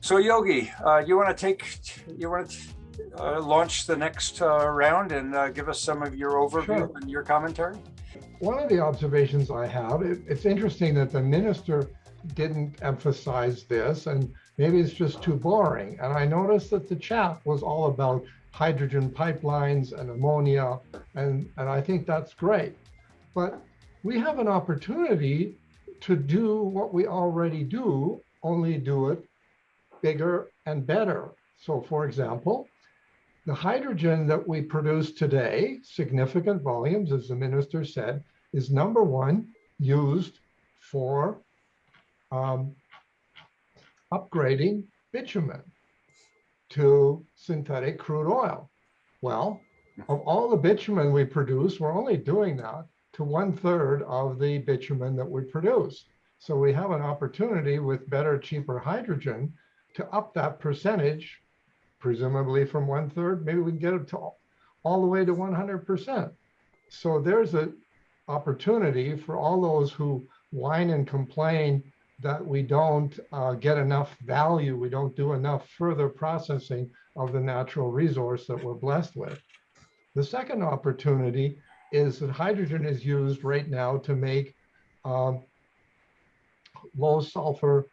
So Yogi, you want to launch the next round and give us some of your overview Sure. and your commentary? One of the observations I have, it's interesting that the minister didn't emphasize this, and maybe it's just too boring. And I noticed that the chat was all about hydrogen pipelines and ammonia, and I think that's great. But we have an opportunity to do what we already do, only do it bigger and better. So for example, the hydrogen that we produce today, significant volumes, as the minister said, is number one, used for upgrading bitumen to synthetic crude oil. Well, of all the bitumen we produce, we're only doing that to 1/3 of the bitumen that we produce. So we have an opportunity with better, cheaper hydrogen to up that percentage, presumably from 1/3, maybe we can get it to all the way to 100%. So there's an opportunity for all those who whine and complain that we don't get enough value, we don't do enough further processing of the natural resource that we're blessed with. The second opportunity is that hydrogen is used right now to make low sulfur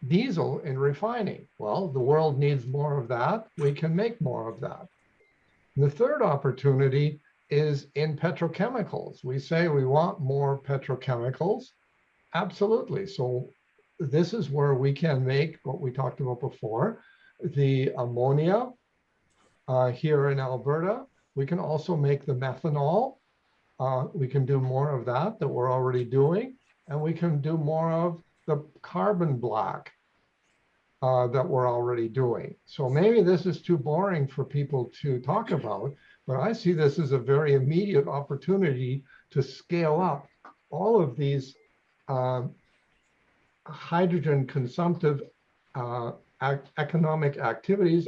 diesel in refining. Well, the world needs more of that. We can make more of that. The third opportunity is in petrochemicals. We say we want more petrochemicals. Absolutely. So this is where we can make what we talked about before, the ammonia here in Alberta. We can also make the methanol. We can do more of that we're already doing. And we can do more of the carbon black that we're already doing. So maybe this is too boring for people to talk about, but I see this as a very immediate opportunity to scale up all of these hydrogen consumptive economic activities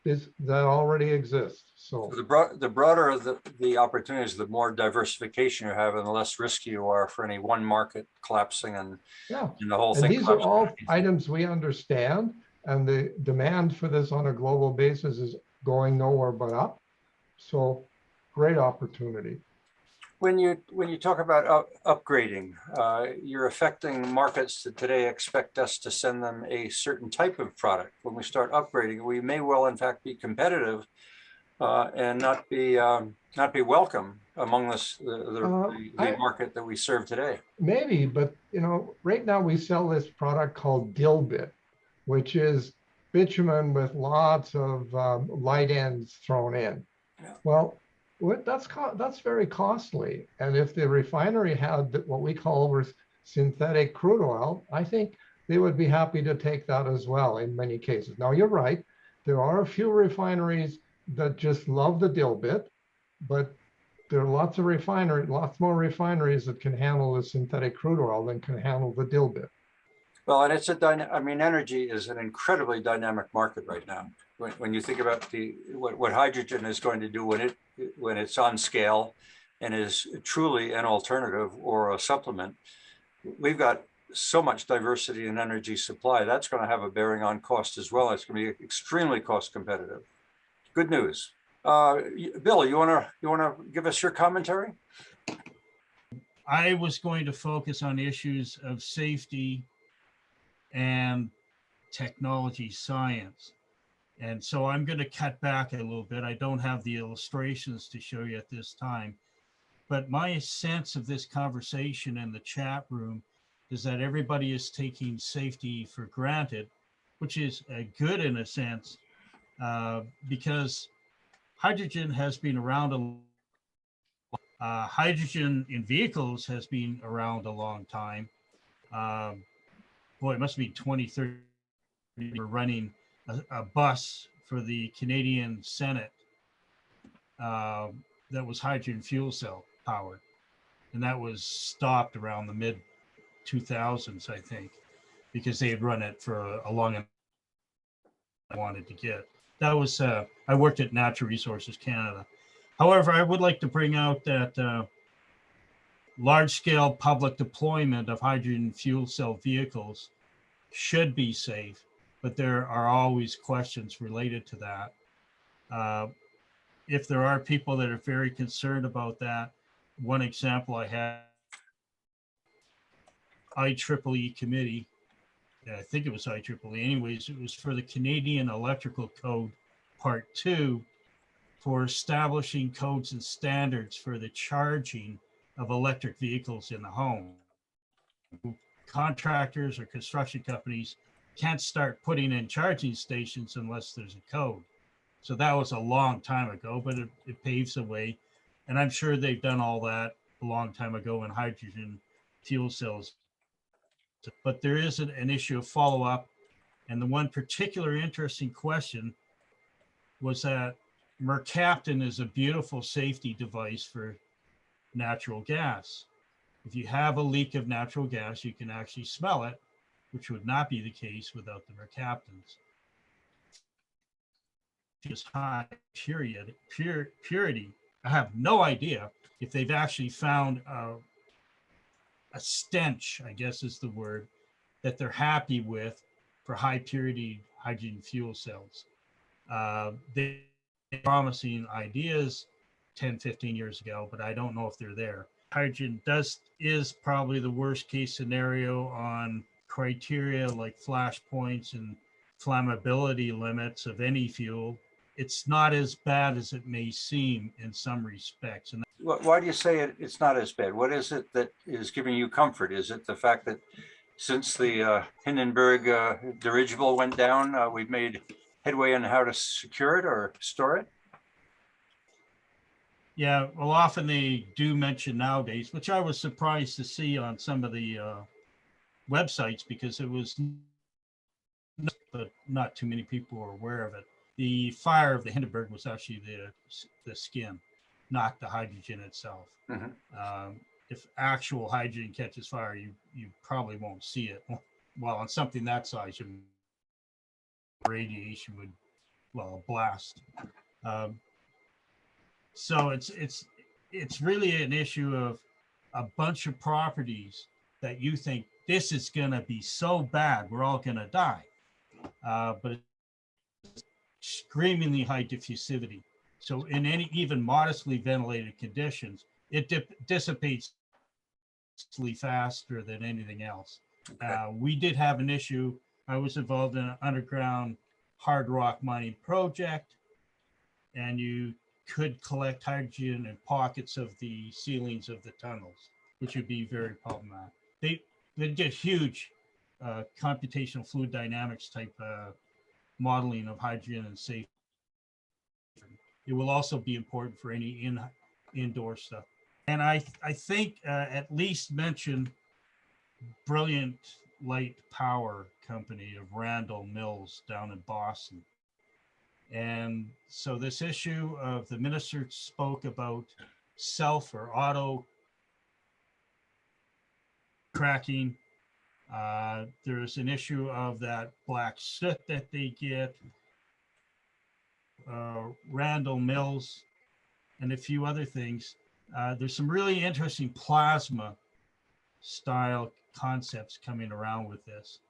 that already exist. So the broader the opportunities, the more diversification you have and the less risky you are for any one market collapsing and the whole thing. And these are all items we understand, and the demand for this on a global basis is going nowhere but up. So great opportunity. When you talk about upgrading, you're affecting markets that today expect us to send them a certain type of product. When we start upgrading, we may well, in fact, be competitive and not be welcome among the market that we serve today. Maybe, but right now we sell this product called dilbit, which is bitumen with lots of light ends thrown in. Yeah. Well, that's very costly. And if the refinery had what we call synthetic crude oil, I think they would be happy to take that as well in many cases. Now, you're right. There are a few refineries that just love the dilbit, but there are lots more refineries that can handle the synthetic crude oil than can handle the dilbit. Well, and it's energy is an incredibly dynamic market right now. When you think about what hydrogen is going to do when it's on scale and is truly an alternative or a supplement, we've got so much diversity in energy supply. That's going to have a bearing on cost as well. It's going to be extremely cost competitive. Good news. Bill, you want to give us your commentary? I was going to focus on issues of safety and technology science. And so I'm going to cut back a little bit. I don't have the illustrations to show you at this time, but my sense of this conversation in the chat room is that everybody is taking safety for granted, which is good in a sense, because hydrogen has been around hydrogen in vehicles has been around a long time. Boy, it must be 20, 30. We're running a bus for the Canadian Senate that was hydrogen fuel cell powered. And that was stopped around the mid 2000s, I think, because they had run it for a long time I wanted to get. That was, I worked at Natural Resources Canada. However, I would like to bring out that large-scale public deployment of hydrogen fuel cell vehicles should be safe but there are always questions related to that. If there are people that are very concerned about that, one example I had, IEEE committee, I think it was IEEE anyways, it was for the Canadian Electrical Code Part 2 for establishing codes and standards for the charging of electric vehicles in the home. Contractors or construction companies can't start putting in charging stations unless there's a code. So that was a long time ago, but it paves the way. And I'm sure they've done all that a long time ago in hydrogen fuel cells. But there is an issue of follow-up. And the one particular interesting question was that mercaptan is a beautiful safety device for natural gas. If you have a leak of natural gas, you can actually smell it, which would not be the case without the mercaptans. Just high purity. I have no idea if they've actually found a stench, I guess is the word, that they're happy with for high purity hydrogen fuel cells. They promising ideas 10, 15 years ago, but I don't know if they're there. Hydrogen is probably the worst case scenario on criteria like flash points and flammability limits of any fuel. It's not as bad as it may seem in some respects. And why do you say it's not as bad? What is it that is giving you comfort? Is it the fact that since the Hindenburg dirigible went down, we've made headway on how to secure it or store it? Yeah, well, often they do mention nowadays, which I was surprised to see on some of the websites because it was, but not too many people were aware of it. The fire of the Hindenburg was actually the skin, not the hydrogen itself. Mm-hmm. If actual hydrogen catches fire, you probably won't see it. Well, on something that size, radiation would, well, blast. So it's really an issue of a bunch of properties that you think this is going to be so bad, we're all going to die. But it's screamingly high diffusivity. So in any even modestly ventilated conditions, it dissipates faster than anything else. Okay. We did have an issue. I was involved in an underground hard rock mining project, and you could collect hydrogen in pockets of the ceilings of the tunnels, which would be very problematic. They did huge computational fluid dynamics type modeling of hydrogen and safety. It will also be important for any indoor stuff. And I think at least mention Brilliant Light Power Company of Randall Mills down in Boston. And so this issue of the minister spoke about self or auto cracking. There's an issue of that black soot that they get. Randall Mills and a few other things. There's some really interesting plasma style concepts coming around with this.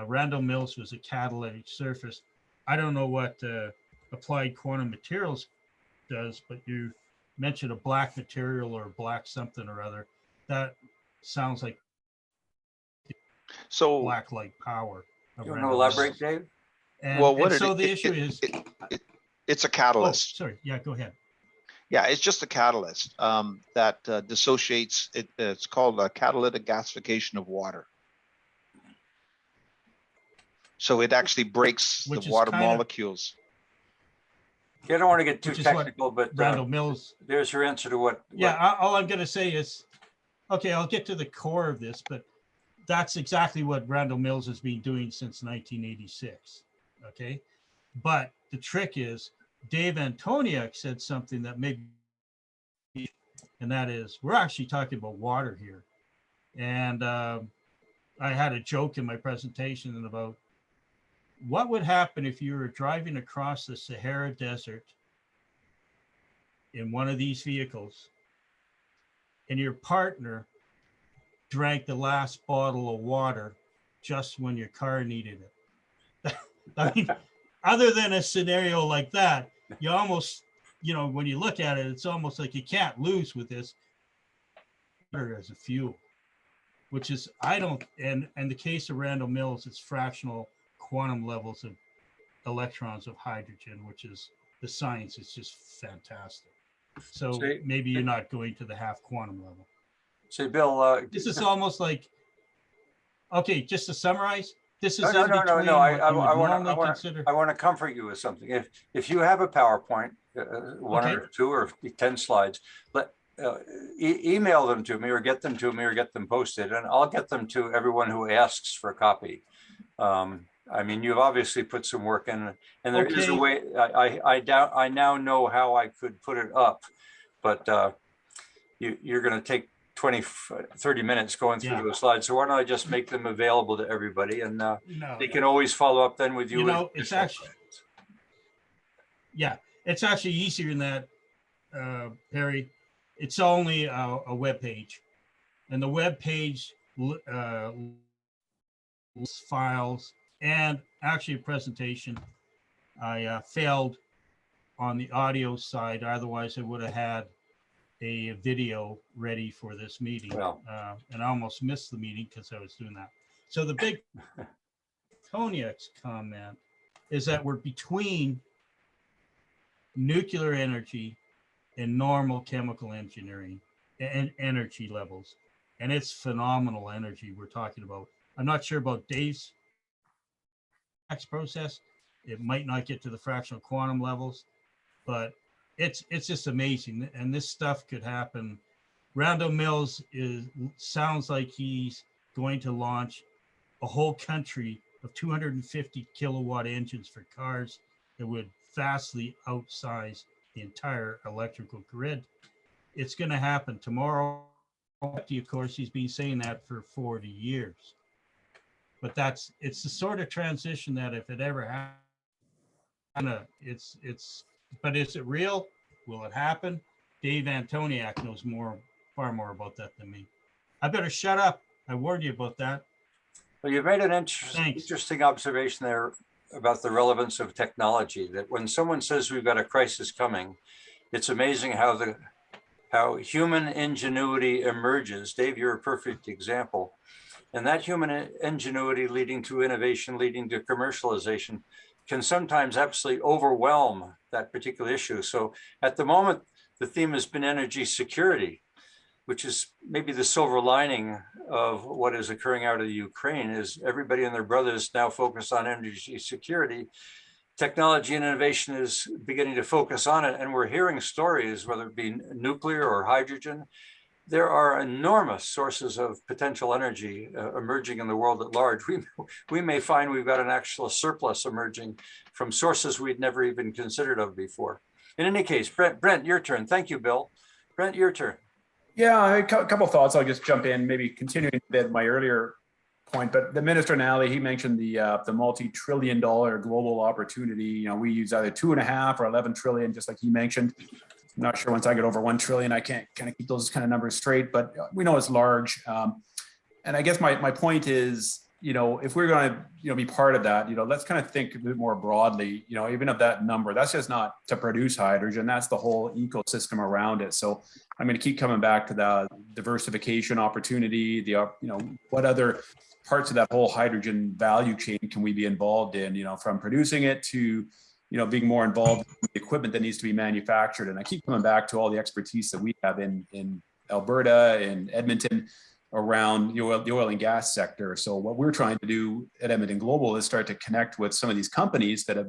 Randall Mills was a catalytic surface. I don't know what applied quantum materials does, but you mentioned a black material or black something or other. That sounds like so black light power. You want to elaborate, Dave? And, well, what so the issue is it's a catalyst. Oh, sorry, yeah, go ahead. Yeah, it's just a catalyst that dissociates. It's called a catalytic gasification of water. So it actually breaks the water molecules. You don't want to get too technical, but Randall Mills. There's your answer to what. Yeah, all I'm going to say is, okay, I'll get to the core of this, but that's exactly what Randall Mills has been doing since 1986. Okay, but the trick is Dave Antoniuk said something that made me, and that is we're actually talking about water here. And I had a joke in my presentation about what would happen if you were driving across the Sahara Desert in one of these vehicles and your partner drank the last bottle of water just when your car needed it. I mean, other than a scenario like that, you almost, you know, when you look at it, it's almost like you can't lose with this as a fuel, which is, I don't, and the case of Randall Mills, it's fractional quantum levels of electrons of hydrogen, which is, the science is just fantastic. So See, maybe you're not going to the half quantum level. say, Bill, This is almost like, okay, just to summarize, this is no, in no, no, between no. what you would normally consider. I want to comfort you with something. If you have a PowerPoint, one Okay. or two or 10 slides, email them to me, or get them to me, or get them posted, and I'll get them to everyone who asks for a copy. I mean, you've obviously put some work in, and there is a way. I now know how I could put it up, but you're going to take 20-30 minutes going through those slides. So why don't I just make them available to everybody, and they can always follow up then with you. You know, it's actually, it's actually easier than that, Perry. It's only a web page, and the web page files and actually a presentation. I failed on the audio side. Otherwise, I would have had a video ready for this meeting. Well. And I almost missed the meeting because I was doing that. So the big Toniac's comment is that we're between nuclear energy and normal chemical engineering and energy levels. And it's phenomenal energy we're talking about. I'm not sure about Dave's process. It might not get to the fractional quantum levels, but it's just amazing. And this stuff could happen. Randall Mills sounds like he's going to launch a whole country of 250 kilowatt engines for cars that would vastly outsize the entire electrical grid. It's going to happen tomorrow. Of course, he's been saying that for 40 years. But it's the sort of transition that if it ever happens, but is it real? Will it happen? Dave Antoniak knows far more about that than me. I better shut up. I warned you about that. Well, you've made an interesting observation there about the relevance of technology, that when someone says we've got a crisis coming, it's amazing how human ingenuity emerges. Dave, you're a perfect example. And that human ingenuity leading to innovation, leading to commercialization, can sometimes absolutely overwhelm that particular issue. So at the moment, the theme has been energy security, which is maybe the silver lining of what is occurring out of the Ukraine, is everybody and their brothers now focused on energy security. Technology and innovation is beginning to focus on it. And we're hearing stories, whether it be nuclear or hydrogen. There are enormous sources of potential energy emerging in the world at large. We may find we've got an actual surplus emerging from sources we'd never even considered of before. In any case, Brent, your turn. Thank you, Bill. Brent, your turn. Yeah, a couple of thoughts. I'll just jump in, maybe continuing a bit my earlier point. But the Minister Nally, he mentioned the multi-trillion-dollar global opportunity. You know, we use either 2.5 or 11 trillion, just like he mentioned. I'm not sure once I get over 1 trillion, I can't kind of keep those kind of numbers straight, but we know it's large. And I guess my point is, you know, if we're going to, be part of that, let's kind of think a bit more broadly, even of that number. That's just not to produce hydrogen. That's the whole ecosystem around it. So I'm going to keep coming back to the diversification opportunity, what other parts of that whole hydrogen value chain can we be involved in, from producing it to, being more involved in the equipment that needs to be manufactured. And I keep coming back to all the expertise that we have in Alberta and Edmonton around the oil and gas sector. So what we're trying to do at Edmonton Global is start to connect with some of these companies that have,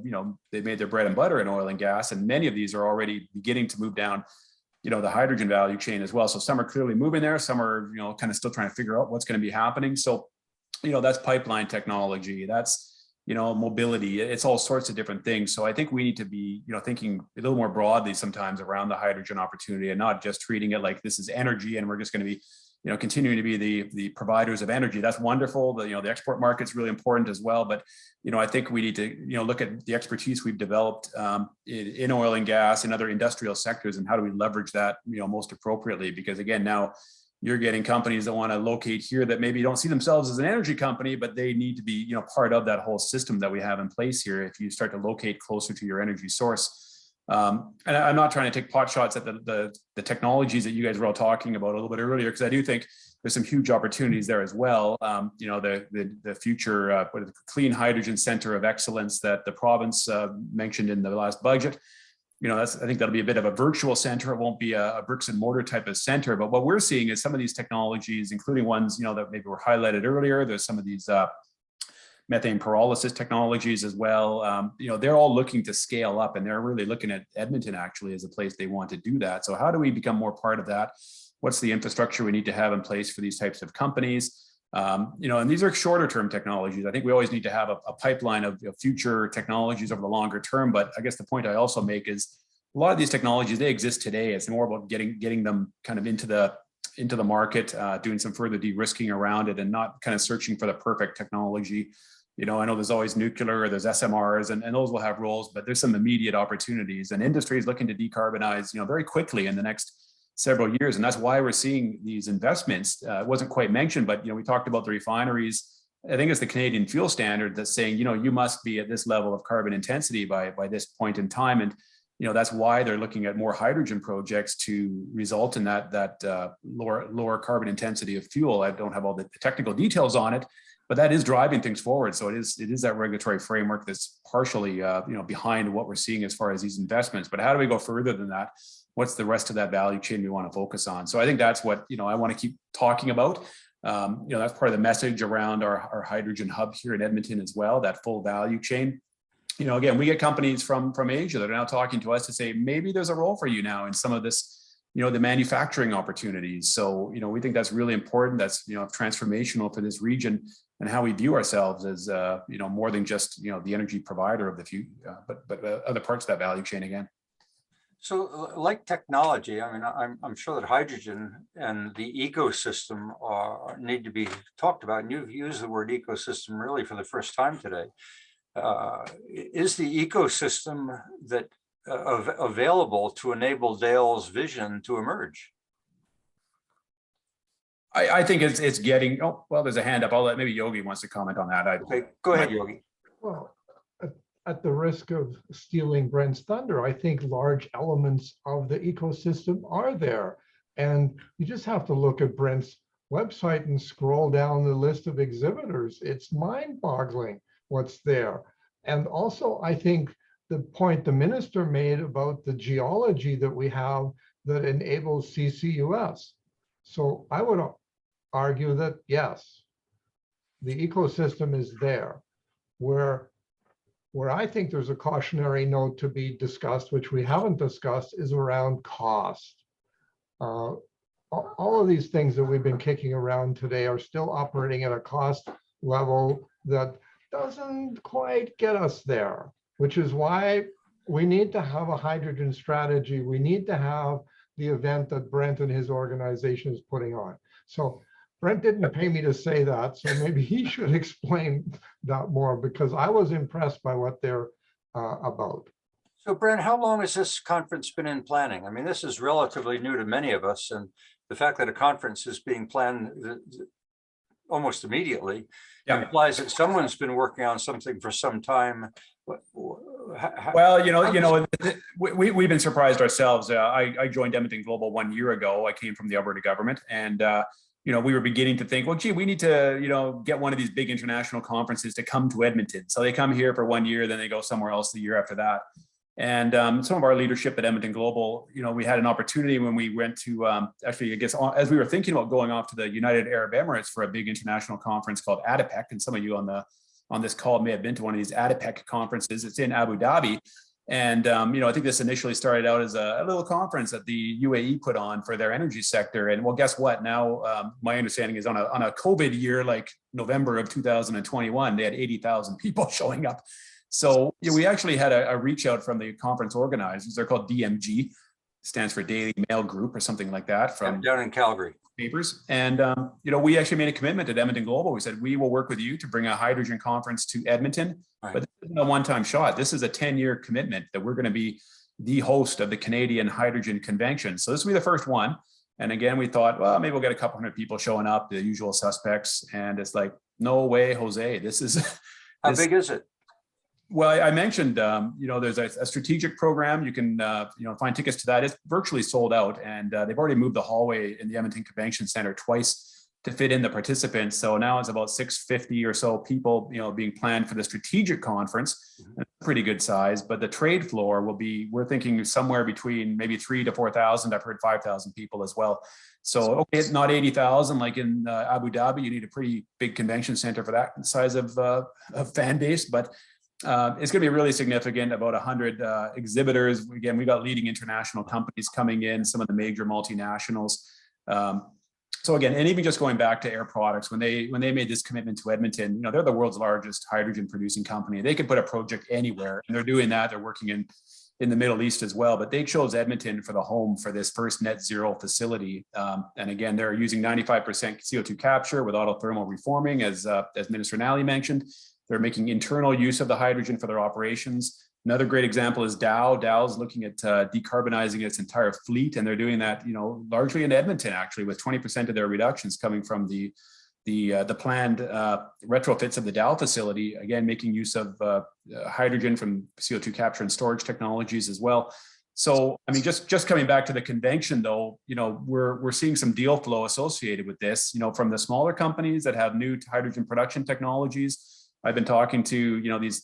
they've made their bread and butter in oil and gas. And many of these are already beginning to move down, the hydrogen value chain as well. So some are clearly moving there. Some are, kind of still trying to figure out what's going to be happening. So, that's pipeline technology. That's, mobility, it's all sorts of different things. So I think we need to be, thinking a little more broadly sometimes around the hydrogen opportunity and not just treating it like this is energy and we're just going to be, continuing to be the providers of energy. That's wonderful. The export market's really important as well. But, I think we need to, look at the expertise we've developed in oil and gas and other industrial sectors and how do we leverage that, most appropriately? Because again, now, you're getting companies that want to locate here that maybe don't see themselves as an energy company, but they need to be, part of that whole system that we have in place here. If you start to locate closer to your energy source, and I'm not trying to take pot shots at the technologies that you guys were all talking about a little bit earlier, because I do think there's some huge opportunities there as well. The future Clean Hydrogen Center of Excellence that the province mentioned in the last budget. I think that'll be a bit of a virtual center. It won't be a bricks and mortar type of center. But what we're seeing is some of these technologies, including ones, that maybe were highlighted earlier. There's some of these methane pyrolysis technologies as well. They're all looking to scale up, and they're really looking at Edmonton actually as a place they want to do that. So how do we become more part of that? What's the infrastructure we need to have in place for these types of companies? And these are shorter term technologies. I think we always need to have a pipeline of future technologies over the longer term. But I guess the point I also make is a lot of these technologies, they exist today. It's more about getting them kind of into the market, doing some further de-risking around it, and not kind of searching for the perfect technology. I know there's always nuclear, there's SMRs, and those will have roles, but there's some immediate opportunities, and industry is looking to decarbonize, very quickly in the next several years. And that's why we're seeing these investments. It wasn't quite mentioned, but we talked about the refineries. I think it's the Canadian Fuel Standard that's saying, you must be at this level of carbon intensity by this point in time. And that's why they're looking at more hydrogen projects to result in that lower carbon intensity of fuel. I don't have all the technical details on it, but that is driving things forward. So it is that regulatory framework that's partially behind what we're seeing as far as these investments. But how do we go further than that? What's the rest of that value chain we want to focus on? So I think that's what I want to keep talking about. That's part of the message around our hydrogen hub here in Edmonton as well, that full value chain. Again, we get companies from Asia that are now talking to us to say, maybe there's a role for you now in some of this, the manufacturing opportunities. So, we think that's really important. That's, transformational for this region and how we view ourselves as, more than just, the energy provider of the future, but other parts of that value chain again. So like technology, I'm sure that hydrogen and the ecosystem need to be talked about. And you've used the word ecosystem really for the first time today. Is the ecosystem that available to enable Dale's vision to emerge? I think it's getting, there's a hand up. I'll let maybe Yogi wants to comment on that. Okay, go ahead, Yogi. Well, at the risk of stealing Brent's thunder, I think large elements of the ecosystem are there. And you just have to look at Brent's website and scroll down the list of exhibitors. It's mind-boggling what's there. And also, I think the point the minister made about the geology that we have that enables CCUS. So I would argue that, yes, the ecosystem is there. Where I think there's a cautionary note to be discussed, which we haven't discussed, is around cost. All of these things that we've been kicking around today are still operating at a cost level that doesn't quite get us there, which is why we need to have a hydrogen strategy. We need to have the event that Brent and his organization is putting on. So Brent didn't pay me to say that, so maybe he should explain that more, because I was impressed by what they're about. So Brent, how long has this conference been in planning? This is relatively new to many of us, and the fact that a conference is being planned almost immediately implies that someone's been working on something for some time. Well, we've been surprised ourselves. I joined Edmonton Global 1 year ago. I came from the Alberta government, and we were beginning to think, well, gee, we need to, get one of these big international conferences to come to Edmonton. So they come here for 1 year, then they go somewhere else the year after that. And some of our leadership at Edmonton Global, we had an opportunity when we went to, actually, I guess, as we were thinking about going off to the United Arab Emirates for a big international conference called ADIPEC, and some of you on this call may have been to one of these ADIPEC conferences. It's in Abu Dhabi. And, I think this initially started out as a little conference that the UAE put on for their energy sector. And well, guess what? Now, my understanding is on a COVID year, like November of 2021, they had 80,000 people showing up. So we actually had a reach out from the conference organizers. They're called DMG, stands for Daily Mail Group or something like that, from down in Calgary. Papers. And, we actually made a commitment at Edmonton Global. We said, we will work with you to bring a hydrogen conference to Edmonton. Right. But this isn't a one-time shot. This is a 10-year commitment that we're going to be the host of the Canadian Hydrogen Convention. So this will be the first one. And again, we thought, well, maybe we'll get a couple hundred people showing up, the usual suspects. And it's like, no way, Jose, this is. How big is it? Well, I mentioned, there's a strategic program. You can, find tickets to that. It's virtually sold out, and they've already moved the hallway in the Edmonton Convention Center twice to fit in the participants. So now it's about 650 or so people, being planned for the strategic conference. That's pretty good size, but the trade floor will be, we're thinking somewhere between maybe 3,000 to 4,000. I've heard 5,000 people as well. So, okay, it's not 80,000 like in Abu Dhabi. You need a pretty big convention center for that size of fan base, but it's going to be really significant. About 100 exhibitors. Again, we got leading international companies coming in, some of the major multinationals. So again, and even just going back to Air Products, when they made this commitment to Edmonton, they're the world's largest hydrogen producing company. They could put a project anywhere, and they're doing that. They're working in the Middle East as well, but they chose Edmonton for the home for this first net zero facility. And again, they're using 95% CO2 capture with autothermal reforming, as Minister Nally mentioned. They're making internal use of the hydrogen for their operations. Another great example is Dow. Dow's looking at decarbonizing its entire fleet, and they're doing that, largely in Edmonton, actually, with 20% of their reductions coming from the planned retrofits of the Dow facility. Again, making use of hydrogen from CO2 capture and storage technologies as well. So, I mean, just coming back to the convention, though, we're seeing some deal flow associated with this. From the smaller companies that have new hydrogen production technologies. I've been talking to,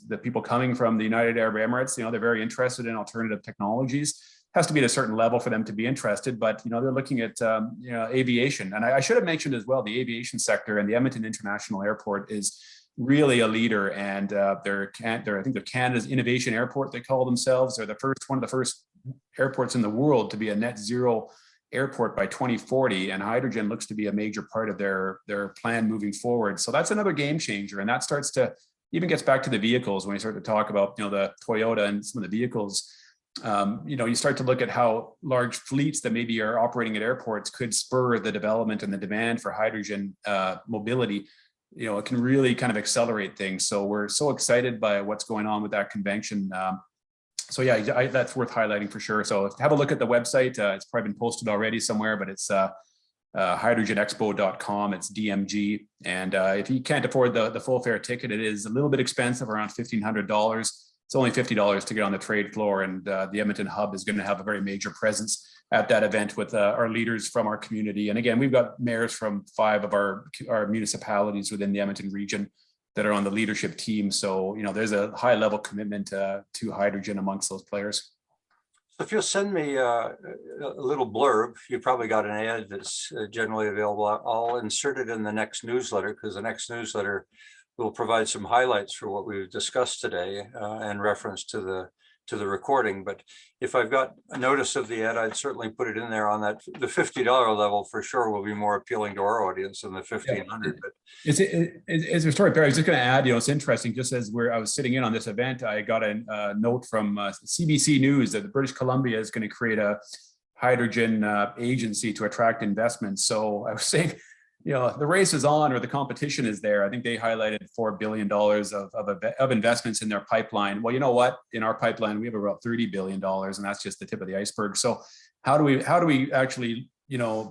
the people coming from the United Arab Emirates. They're very interested in alternative technologies. Has to be at a certain level for them to be interested, but they're looking at aviation. And I should have mentioned as well, the aviation sector and the Edmonton International Airport is really a leader, and I think they're Canada's innovation airport. They call themselves. They're one of the first airports in the world to be a net zero airport by 2040, and hydrogen looks to be a major part of their plan moving forward. So that's another game changer, and that starts to even gets back to the vehicles. When you start to talk about the Toyota and some of the vehicles, you start to look at how large fleets that maybe are operating at airports could spur the development and the demand for hydrogen mobility. It can really kind of accelerate things. So we're so excited by what's going on with that convention. So yeah, that's worth highlighting for sure. So have a look at the website. It's probably been posted already somewhere, but it's hydrogenexpo.com. It's DMG. And if you can't afford the full fare ticket, it is a little bit expensive, around $1,500. It's only $50 to get on the trade floor. And the Edmonton Hub is going to have a very major presence at that event with our leaders from our community. And again, we've got mayors from 5 of our municipalities within the Edmonton region that are on the leadership team. So, there's a high level commitment to hydrogen amongst those players. So if you'll send me a little blurb, you probably got an ad that's generally available. I'll insert it in the next newsletter, because the next newsletter will provide some highlights for what we've discussed today and reference to the recording. But if I've got a notice of the ad, I'd certainly put it in there on that. The $50 level for sure will be more appealing to our audience than the $1,500. But it's a story, Barry. I was just going to add, it's interesting. Just as I was sitting in on this event, I got a note from CBC News that British Columbia is going to create a hydrogen agency to attract investments. So I was saying, the race is on, or the competition is there. I think they highlighted $4 billion of investments in their pipeline. Well, you know what? In our pipeline, we have about $30 billion, and that's just the tip of the iceberg. So how do we actually,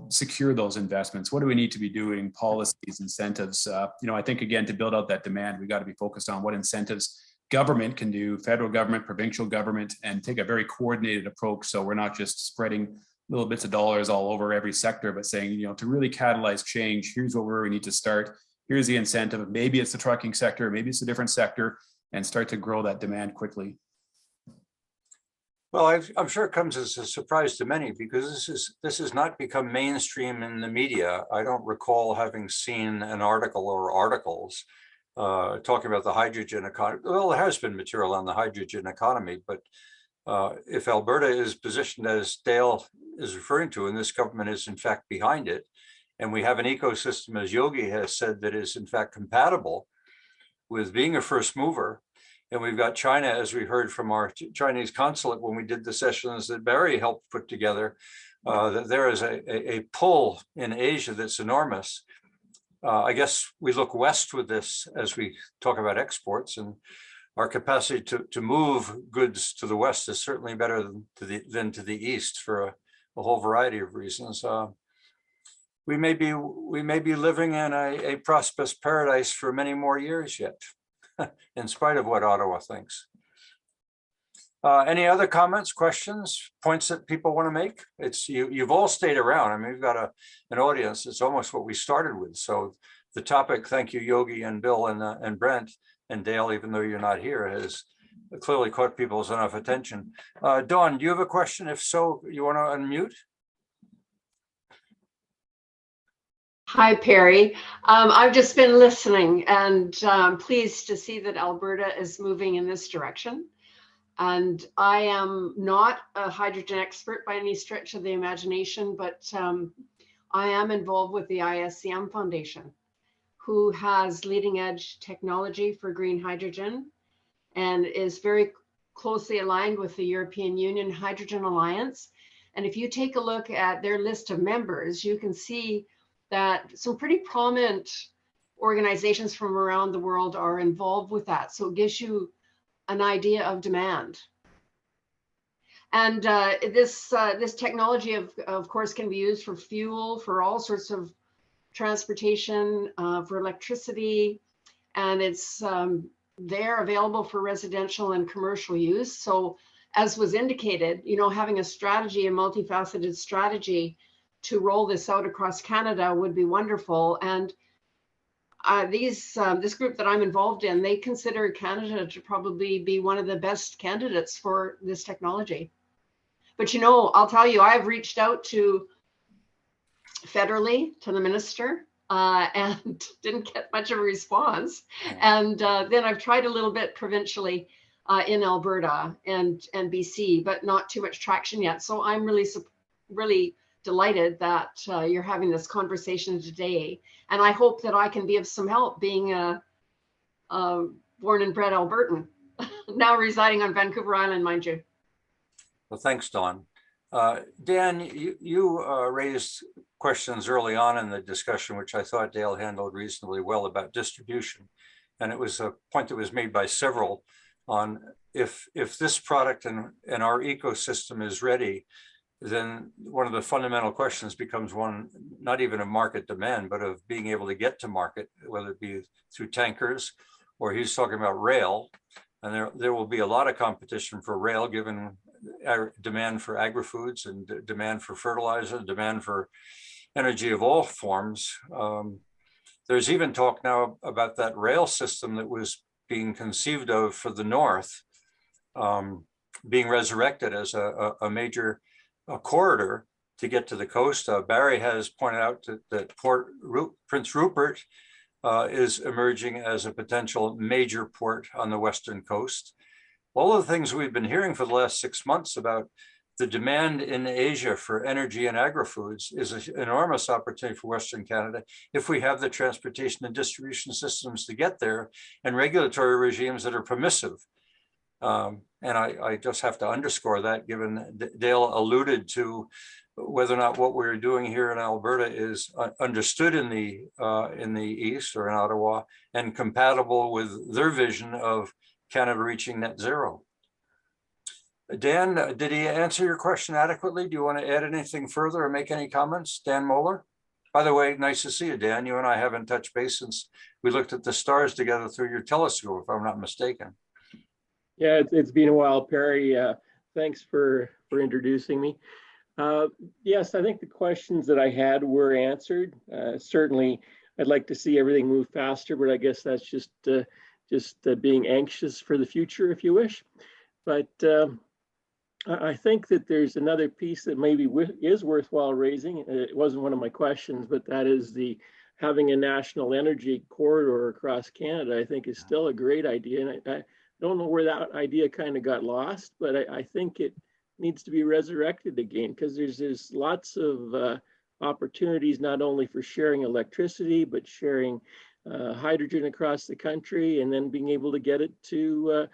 secure those investments? What do we need to be doing? Policies, incentives. I think, again, to build out that demand, we got to be focused on what incentives government can do, federal government, provincial government, and take a very coordinated approach. So we're not just spreading little bits of dollars all over every sector, but saying, to really catalyze change, here's where we need to start. Here's the incentive. Maybe it's the trucking sector, maybe it's a different sector, and start to grow that demand quickly. Well, I'm sure it comes as a surprise to many, because this has not become mainstream in the media. I don't recall having seen an article or articles talking about the hydrogen economy. Well, there has been material on the hydrogen economy, but if Alberta is positioned as Dale is referring to, and this government is in fact behind it, and we have an ecosystem, as Yogi has said, that is in fact compatible with being a first mover, and we've got China, as we heard from our Chinese consulate when we did the sessions that Barry helped put together, that there is a pull in Asia that's enormous. I guess we look west with this as we talk about exports, and our capacity to move goods to the west is certainly better than to the east for a whole variety of reasons. we may be living in a prosperous paradise for many more years yet, in spite of what Ottawa thinks. Any other comments, questions, points that people want to make? It's you've all stayed around. I mean, we've got an audience. It's almost what we started with. So the topic, thank you, Yogi and Bill and Brent and Dale, even though you're not here, has clearly caught people's enough attention. Dawn, do you have a question? If so, you want to unmute? Hi, Perry. I've just been listening and pleased to see that Alberta is moving in this direction. And I am not a hydrogen expert by any stretch of the imagination, but I am involved with the ISCM Foundation, who has leading edge technology for green hydrogen and is very closely aligned with the European Union Hydrogen Alliance. And if you take a look at their list of members, you can see that some pretty prominent organizations from around the world are involved with that. So it gives you an idea of demand. And this technology, of course, can be used for fuel, for all sorts of transportation, for electricity, and it's there available for residential and commercial use. So as was indicated, you know, having a strategy, a multifaceted strategy to roll this out across Canada would be wonderful. And this group that I'm involved in, they consider Canada to probably be one of the best candidates for this technology. But, you know, I'll tell you, I've reached out to federally to the minister and didn't get much of a response. And then I've tried a little bit provincially in Alberta and BC, but not too much traction yet. So I'm really delighted that you're having this conversation today. And I hope that I can be of some help, being a born and bred Albertan, now residing on Vancouver Island, mind you. Well, thanks, Dawn. Dan, you raised questions early on in the discussion, which I thought Dale handled reasonably well, about distribution. And it was a point that was made by several on if this product and our ecosystem is ready, then one of the fundamental questions becomes one, not even of market demand, but of being able to get to market, whether it be through tankers, or he's talking about rail. And there will be a lot of competition for rail, given demand for agri-foods and demand for fertilizer, demand for energy of all forms. There's even talk now about that rail system that was being conceived of for the North, being resurrected as a major corridor to get to the coast. Barry has pointed out that Prince Rupert is emerging as a potential major port on the western coast. All of the things we've been hearing for the last 6 months about the demand in Asia for energy and agri-foods is an enormous opportunity for Western Canada if we have the transportation and distribution systems to get there and regulatory regimes that are permissive. And I just have to underscore that, given Dale alluded to whether or not what we're doing here in Alberta is understood in the East or in Ottawa and compatible with their vision of Canada reaching net zero. Dan, did he answer your question adequately? Do you want to add anything further or make any comments? Dan Moeller? By the way, nice to see you, Dan. You and I haven't touched base since we looked at the stars together through your telescope, if I'm not mistaken. Yeah, it's been a while, Perry. Thanks for introducing me. Yes, I think the questions that I had were answered. Certainly, I'd like to see everything move faster, but I guess that's just being anxious for the future, if you wish. But I think that there's another piece that maybe is worthwhile raising. It wasn't one of my questions, but that is having a national energy corridor across Canada. I think is still a great idea, and I don't know where that idea kind of got lost, but I think it needs to be resurrected again, because there's lots of opportunities not only for sharing electricity, but sharing hydrogen across the country, and then being able to get it to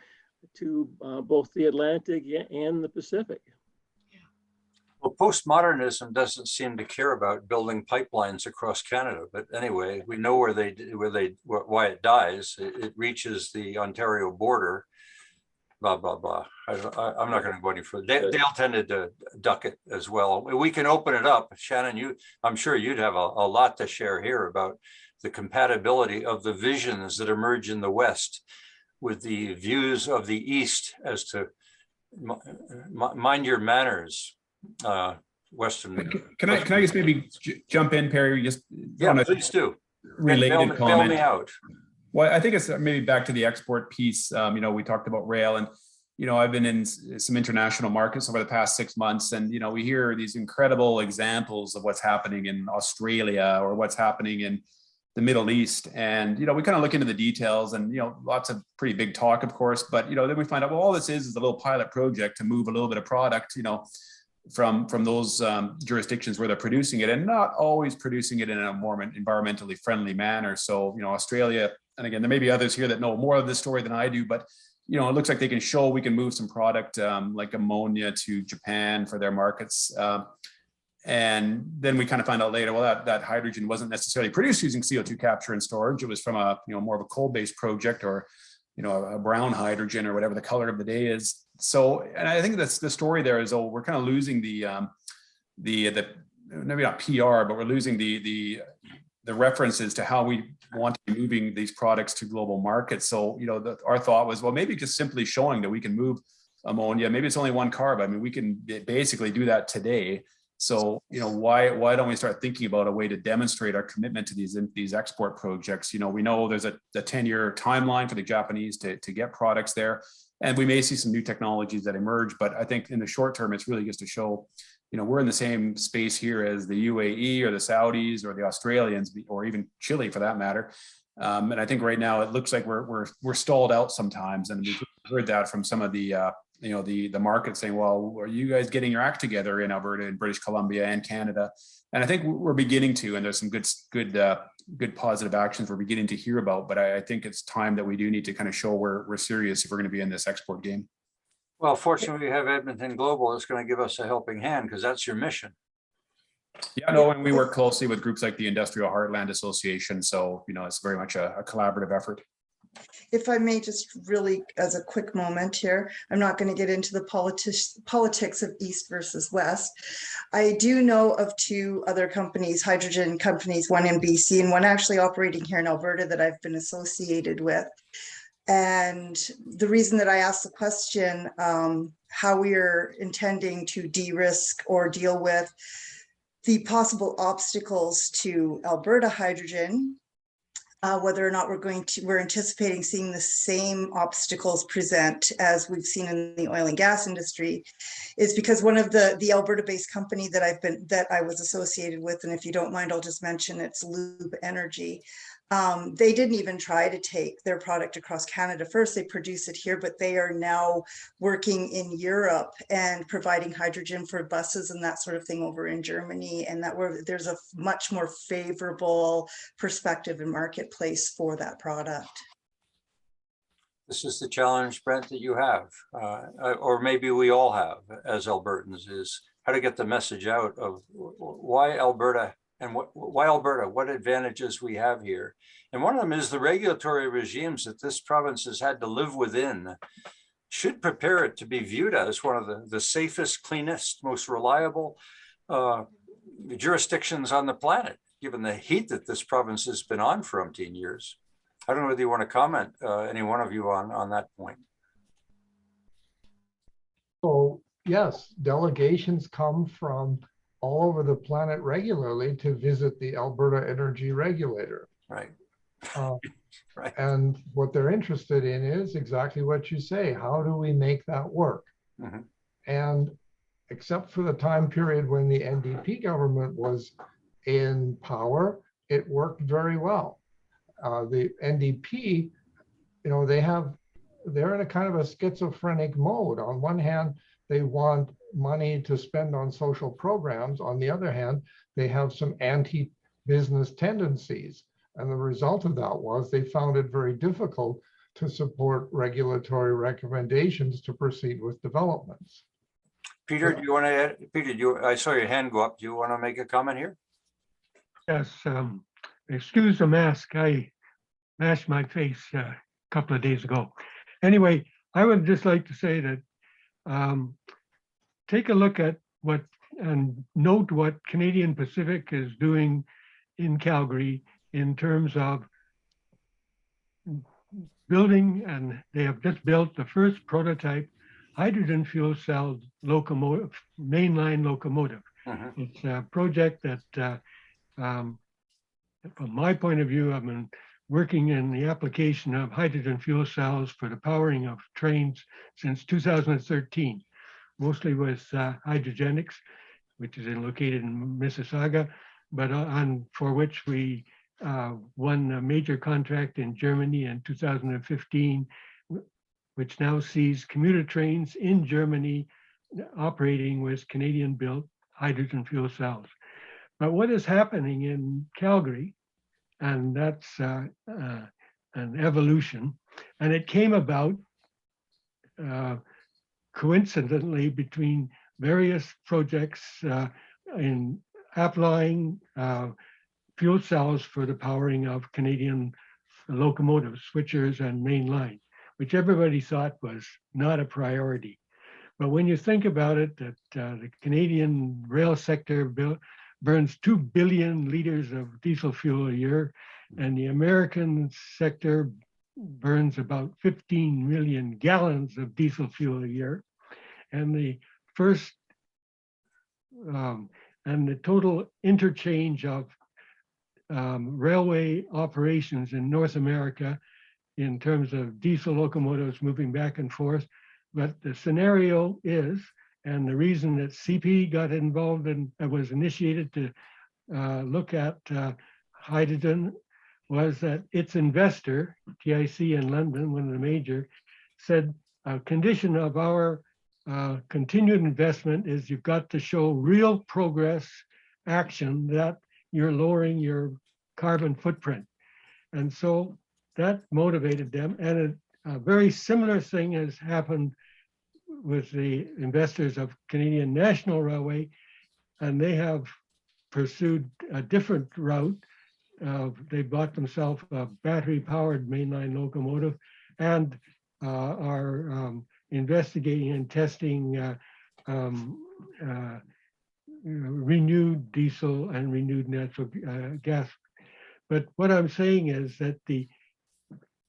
both the Atlantic and the Pacific. Well, postmodernism doesn't seem to care about building pipelines across Canada, but anyway, we know why it dies. It reaches the Ontario border, blah, blah, blah. I'm not going to go any further. Dale tended to duck it as well. We can open it up. Shannon, I'm sure you'd have a lot to share here about the compatibility of the visions that emerge in the West with the views of the East as to mind your manners, Western. Can I just maybe jump in, Perry? Just yeah, please do. Related comment. Bail me out. Well, I think it's maybe back to the export piece. You know, we talked about rail, and you know, I've been in some international markets over the past 6 months, and you know, we hear these incredible examples of what's happening in Australia or what's happening in the Middle East, and you know, we kind of look into the details, and you know, lots of pretty big talk, of course, but you know, then we find out, well, all this is a little pilot project to move a little bit of product, you know, from those jurisdictions where they're producing it, and not always producing it in a more environmentally friendly manner. So, you know, Australia, and again, there may be others here that know more of this story than I do, but you know, it looks like they can show we can move some product like ammonia to Japan for their markets. And then we kind of find out later, well, that hydrogen wasn't necessarily produced using CO2 capture and storage. It was from a, you know, more of a coal-based project, or, you know, a brown hydrogen, or whatever the color of the day is. So, and I think that's the story there is, oh, we're kind of losing the maybe not PR, but we're losing the references to how we want to be moving these products to global markets. So, you know, our thought was, well, maybe just simply showing that we can move ammonia. Maybe it's only one carb. I mean, we can basically do that today. So, you know, why don't we start thinking about a way to demonstrate our commitment to these export projects? You know, we know there's a 10-year timeline for the Japanese to get products there, and we may see some new technologies that emerge. But I think in the short term, it's really just to show, you know, we're in the same space here as the UAE or the Saudis or the Australians, or even Chile for that matter. And I think right now it looks like we're stalled out sometimes, and we've heard that from some of the you know, the market saying, well, are you guys getting your act together in Alberta and British Columbia and Canada? And I think we're beginning to, and there's some good positive actions we're beginning to hear about. But I think it's time that we do need to kind of show we're serious if we're going to be in this export game. Well, fortunately, we have Edmonton Global. It's going to give us a helping hand, because that's your mission. Yeah, no, and we work closely with groups like the Industrial Heartland Association. So, you know, it's very much a collaborative effort. If I may, just really as a quick moment here, I'm not going to get into the politics of East versus West. I do know of 2 other companies, hydrogen companies, one in BC and one actually operating here in Alberta, that I've been associated with. And the reason that I asked the question, how we are intending to de-risk or deal with the possible obstacles to Alberta hydrogen, whether or not we're anticipating seeing the same obstacles present as we've seen in the oil and gas industry, is because one of the Alberta-based company that I was associated with, and if you don't mind, I'll just mention it's Lube Energy. They didn't even try to take their product across Canada first. They produce it here, but they are now working in Europe and providing hydrogen for buses and that sort of thing over in Germany. And there's a much more favorable perspective and marketplace for that product. This is the challenge, Brent, that you have, or maybe we all have as Albertans, is how to get the message out of why Alberta. And why Alberta, what advantages we have here. And one of them is the regulatory regimes that this province has had to live within should prepare it to be viewed as one of the safest, cleanest, most reliable jurisdictions on the planet, given the heat that this province has been on for umpteen years. I don't know whether you want to comment, any one of you, on that point. So yes, delegations come from all over the planet regularly to visit the Alberta Energy Regulator. Right. Right. And what they're interested in is exactly what you say. How do we make that work? Mm-hmm. And except for the time period when the NDP government was in power, it worked very well. The NDP, you know, they're in a kind of a schizophrenic mode. On one hand, they want money to spend on social programs. On the other hand, they have some anti-business tendencies. And the result of that was they found it very difficult to support regulatory recommendations to proceed with developments. Peter, do you want to add? Peter, I saw your hand go up. Do you want to make a comment here? Yes, excuse the mask. I mashed my face a couple of days ago. Anyway, I would just like to say that take a look at what and note what Canadian Pacific is doing in Calgary in terms of building, and they have just built the first prototype hydrogen fuel cell locomotive, mainline locomotive. It's a project that, from my point of view, I've been working in the application of hydrogen fuel cells for the powering of trains since 2013, mostly with Hydrogenics, which is located in Mississauga, but for which we won a major contract in Germany in 2015, which now sees commuter trains in Germany operating with Canadian-built hydrogen fuel cells. But what is happening in Calgary, and that's an evolution, and it came about coincidentally between various projects in applying fuel cells for the powering of Canadian locomotives, switchers, and main line, which everybody thought was not a priority. But when you think about it, that the Canadian rail sector burns 2 billion liters of diesel fuel a year, and the American sector burns about 15 million gallons of diesel fuel a year. And the first, and the total interchange of railway operations in North America in terms of diesel locomotives moving back and forth. But the scenario is, and the reason that CP got involved and was initiated to look at hydrogen was that its investor, TIC in London, one of the major, said a condition of our continued investment is you've got to show real progress action that you're lowering your carbon footprint. And so that motivated them. And a very similar thing has happened with the investors of Canadian National Railway, and they have pursued a different route. They bought themselves a battery-powered mainline locomotive and are investigating and testing renewed diesel and renewed natural gas. But what I'm saying is that the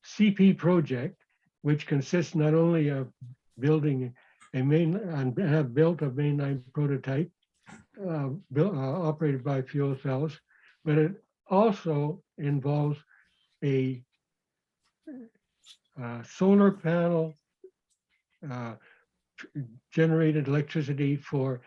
CP project, which consists not only of building a main and have built a mainline prototype operated by fuel cells, but it also involves a solar panel generated electricity for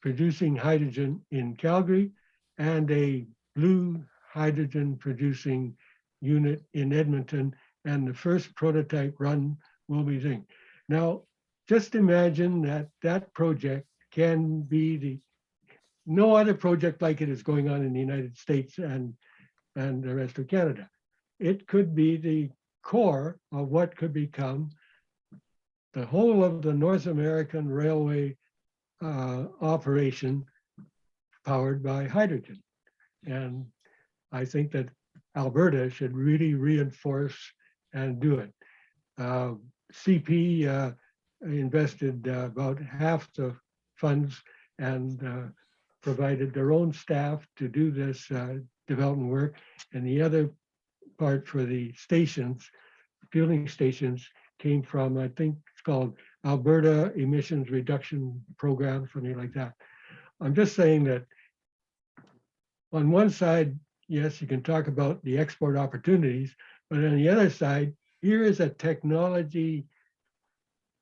producing hydrogen in Calgary and a blue hydrogen producing unit in Edmonton, and the first prototype run will be doing. Now, just imagine that that project can be no other project like it is going on in the United States and the rest of Canada. It could be the core of what could become the whole of the North American railway operation powered by hydrogen. And I think that Alberta should really reinforce and do it. CP invested about half the funds and provided their own staff to do this development work. And the other part for the stations, fueling stations, came from, I think it's called Alberta Emissions Reduction Program, something like that. I'm just saying that on one side, yes, you can talk about the export opportunities, but on the other side, here is a technology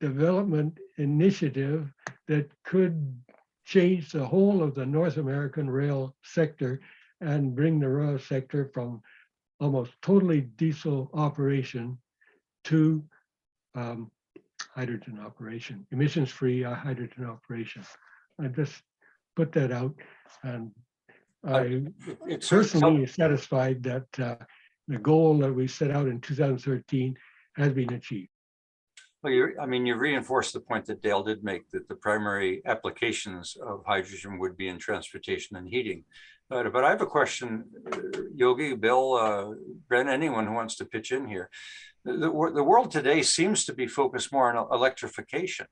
development initiative that could change the whole of the North American rail sector and bring the rail sector from almost totally diesel operation to hydrogen operation, emissions-free hydrogen operation. I just put that out, and I personally satisfied that the goal that we set out in 2013 has been achieved. Well, you reinforced the point that Dale did make, that the primary applications of hydrogen would be in transportation and heating. But I have a question, Yogi, Bill, Brent, anyone who wants to pitch in here. The world today seems to be focused more on electrification.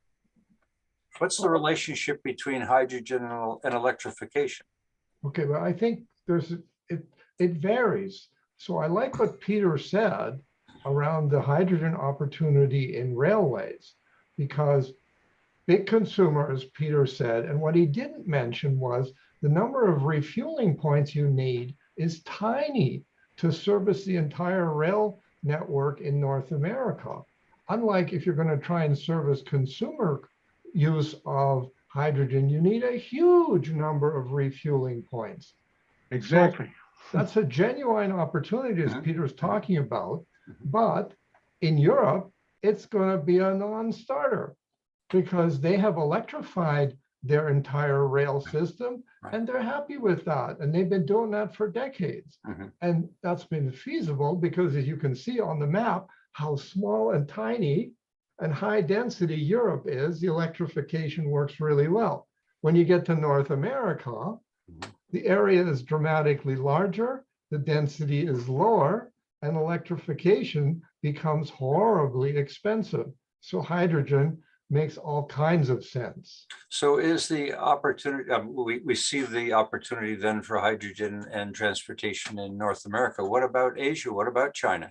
What's the relationship between hydrogen and electrification? Okay, but I think it varies. So I like what Peter said around the hydrogen opportunity in railways, because big consumers, Peter said, and what he didn't mention was the number of refueling points you need is tiny to service the entire rail network in North America. Unlike if you're going to try and service consumer use of hydrogen, you need a huge number of refueling points. Exactly. So that's a genuine opportunity, as Peter's talking about, but in Europe, it's going to be a non-starter because they have electrified their entire rail system and they're happy with that. And they've been doing that for decades. And that's been feasible because, as you can see on the map, how small and tiny and high density Europe is, the electrification works really well. When you get to North America, the area is dramatically larger, the density is lower, and electrification becomes horribly expensive. So hydrogen makes all kinds of sense. So is the opportunity, we see the opportunity then for hydrogen and transportation in North America. What about Asia? What about China?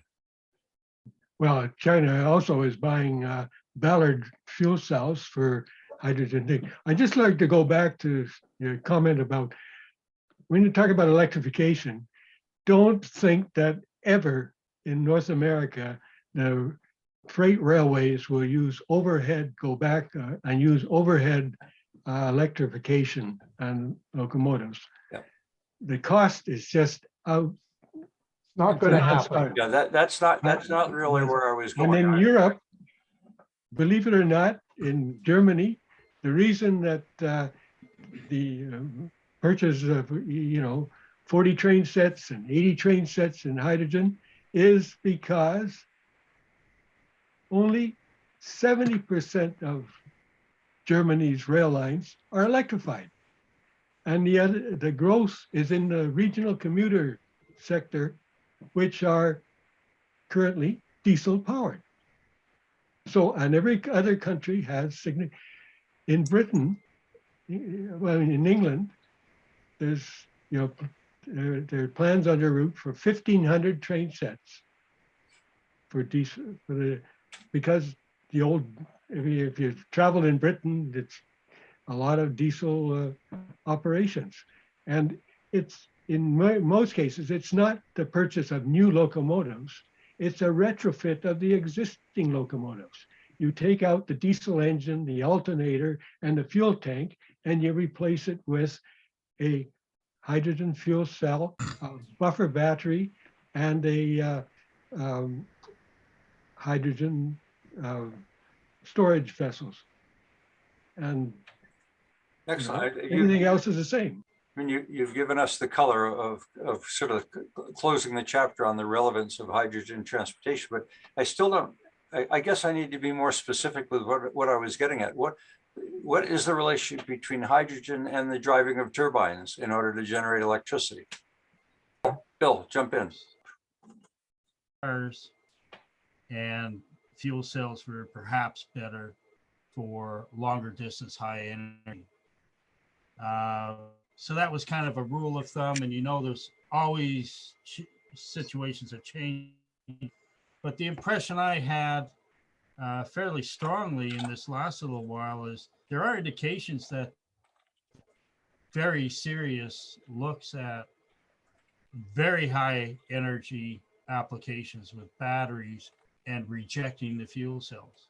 Well, China also is buying Ballard fuel cells for hydrogen. I'd just like to go back to your comment about when you talk about electrification, don't think that ever in North America, the freight railways will use overhead, go back and use overhead electrification and locomotives. Yep. The cost is just out. Not going to happen. Yeah, that's not really where I was going. And in Europe, believe it or not, in Germany, the reason that the purchase of 40 train sets and 80 train sets in hydrogen is because only 70% of Germany's rail lines are electrified. And the growth is in the regional commuter sector, which are currently diesel powered. So, and every other country has in Britain, well, in England, there's, there are plans on the route for 1,500 train sets for diesel, because the old, if you travel in Britain, it's a lot of diesel operations. And it's, in most cases, it's not the purchase of new locomotives, it's a retrofit of the existing locomotives. You take out the diesel engine, the alternator, and the fuel tank, and you replace it with a hydrogen fuel cell, a buffer battery, and a hydrogen storage vessels. And excellent. Everything else is the same. I mean, you've given us the color of sort of closing the chapter on the relevance of hydrogen transportation, but I still don't, I guess I need to be more specific with what I was getting at. What is the relationship between hydrogen and the driving of turbines in order to generate electricity? Bill, jump in. Cars and fuel cells were perhaps better for longer distance, high energy. So that was kind of a rule of thumb, and there's always situations that change. But the impression I had fairly strongly in this last little while is there are indications that very serious looks at very high energy applications with batteries and rejecting the fuel cells.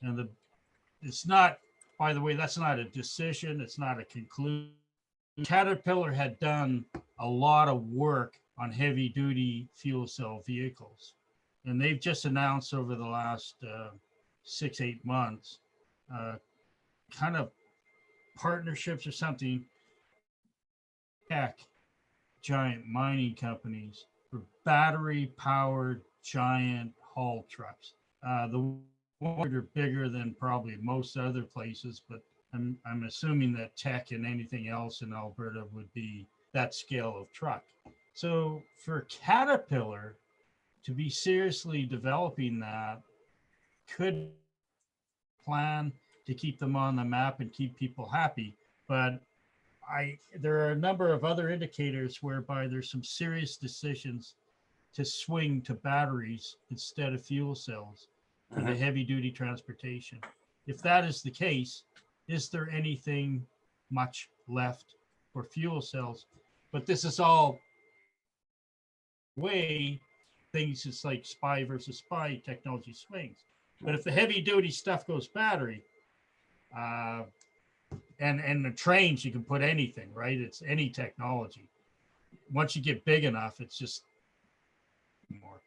And it's not, by the way, that's not a decision, it's not a conclusion. Caterpillar had done a lot of work on heavy duty fuel cell vehicles. And they've just announced over the last 6-8 months, kind of partnerships or something, giant mining companies for battery powered giant haul trucks. The ones are bigger than probably most other places, but I'm assuming that Teck and anything else in Alberta would be that scale of truck. So for Caterpillar to be seriously developing that could plan to keep them on the map and keep people happy. But there are a number of other indicators whereby there's some serious decisions to swing to batteries instead of fuel cells for the heavy duty transportation. If that is the case, is there anything much left for fuel cells? But this is all way things, it's like spy versus spy, technology swings. But if the heavy duty stuff goes battery, and the trains, you can put anything, right? It's any technology. Once you get big enough, it's just more.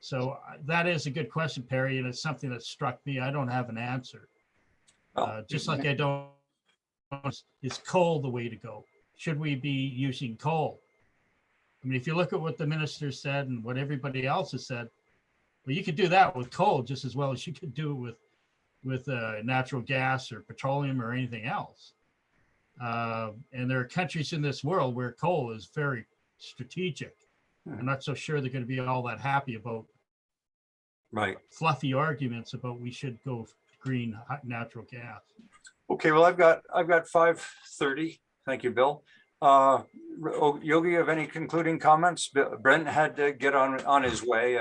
So that is a good question, Perry, and it's something that struck me. I don't have an answer. Just like I don't, is coal the way to go? Should we be using coal? I mean, if you look at what the minister said and what everybody else has said, well, you could do that with coal just as well as you could do it with natural gas or petroleum or anything else. And there are countries in this world where coal is very strategic. I'm not so sure they're going to be all that happy about fluffy arguments about we should go green natural gas. Okay, well, I've got 5:30. Thank you, Bill. Yogi, you have any concluding comments? Brent had to get on his way.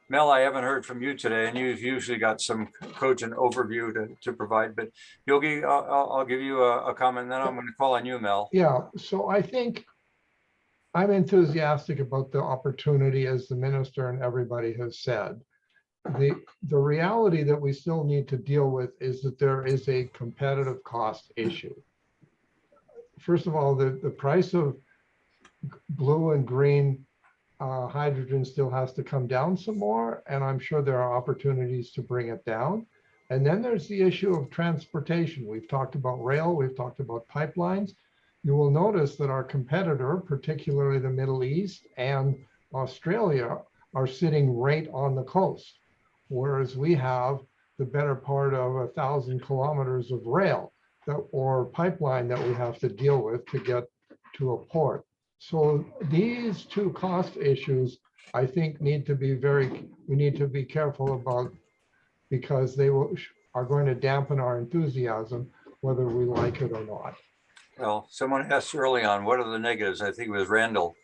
Mel, I haven't heard from you today, and you've usually got some cogent overview to provide. But Yogi, I'll give you a comment, and then I'm going to call on you, Mel. Yeah, so I think I'm enthusiastic about the opportunity, as the minister and everybody has said. The reality that we still need to deal with is that there is a competitive cost issue. First of all, the price of blue and green hydrogen still has to come down some more, and I'm sure there are opportunities to bring it down. And then there's the issue of transportation. We've talked about rail, we've talked about pipelines. You will notice that our competitor, particularly the Middle East and Australia, are sitting right on the coast, whereas we have the better part of 1,000 kilometers of rail or pipeline that we have to deal with to get to a port. So these two cost issues, I think, we need to be careful about, because they are going to dampen our enthusiasm, whether we like it or not. Well, someone asked early on, what are the negatives? I think it was Randall.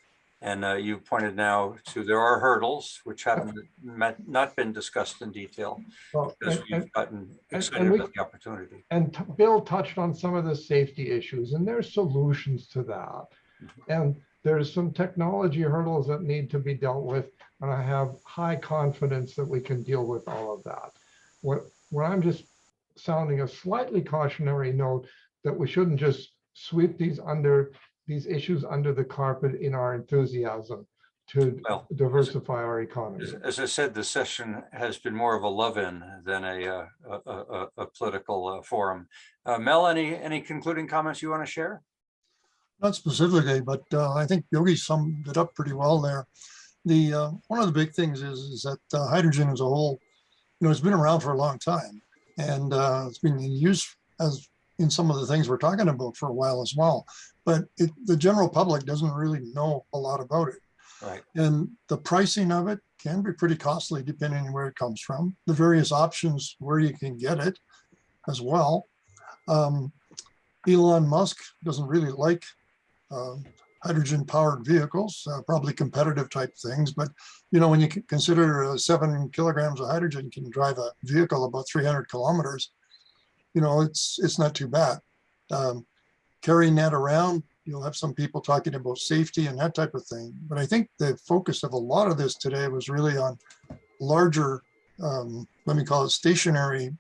And you pointed now to there are hurdles which haven't not been discussed in detail, because we've gotten excited about the opportunity. And Bill touched on some of the safety issues, and there's solutions to that. And there's some technology hurdles that need to be dealt with, and I have high confidence that we can deal with all of that. What I'm just sounding a slightly cautionary note that we shouldn't just sweep these issues under the carpet in our enthusiasm to diversify our economy. As I said, the session has been more of a love-in than a political forum. Mel, any concluding comments you want to share? Not specifically, but I think Yogi summed it up pretty well there. One of the big things is that hydrogen as a whole, it's been around for a long time, and it's been used as in some of the things we're talking about for a while as well. But the general public doesn't really know a lot about it. Right. And the pricing of it can be pretty costly depending on where it comes from, the various options where you can get it as well. Elon Musk doesn't really like hydrogen powered vehicles, probably competitive type things. But, when you consider 7 kilograms of hydrogen can drive a vehicle about 300 kilometers, it's not too bad. Carrying that around, you'll have some people talking about safety and that type of thing. But I think the focus of a lot of this today was really on larger, let me call it stationary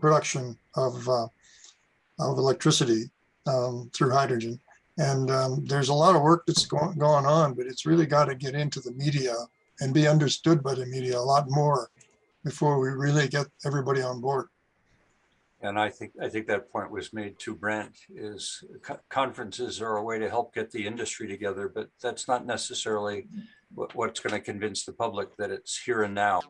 production of electricity through hydrogen. And there's a lot of work that's going on, but it's really got to get into the media and be understood by the media a lot more before we really get everybody on board. And I think that point was made to Brent, is conferences are a way to help get the industry together, but that's not necessarily what's going to convince the public that it's here and now.